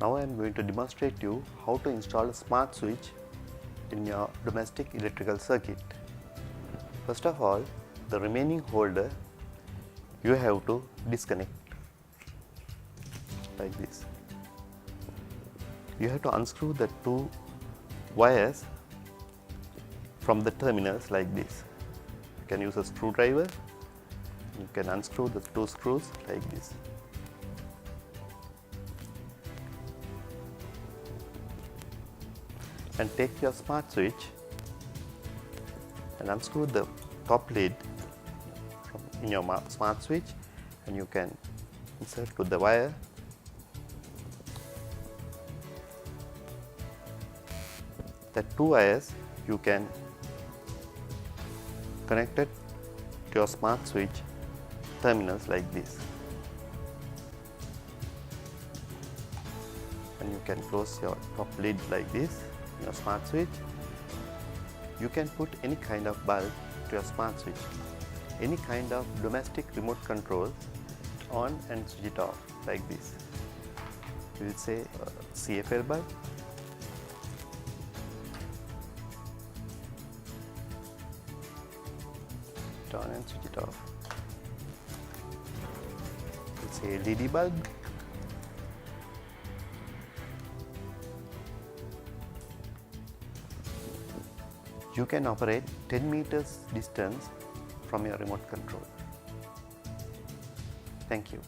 Now I am going to demonstrate you how to install a smart switch in your domestic electrical circuit. First of all, the remaining holder you have to disconnect like this. You have to unscrew the two wires from the terminals like this. You can use a screwdriver. You can unscrew the two screws like this. And take your smart switch and unscrew the top lid in your smart switch, and you can insert to the wire. The two wires you can connect it to your smart switch terminals like this, and you can close your top lid like this. Your smart switch, you can put any kind of bulb to your smart switch, any kind of domestic remote control, on and switch it off like this. We will say CFL bulb, on and switch it off. We'll say LED bulb, you can operate 10 meters distance from your remote control. Thank you.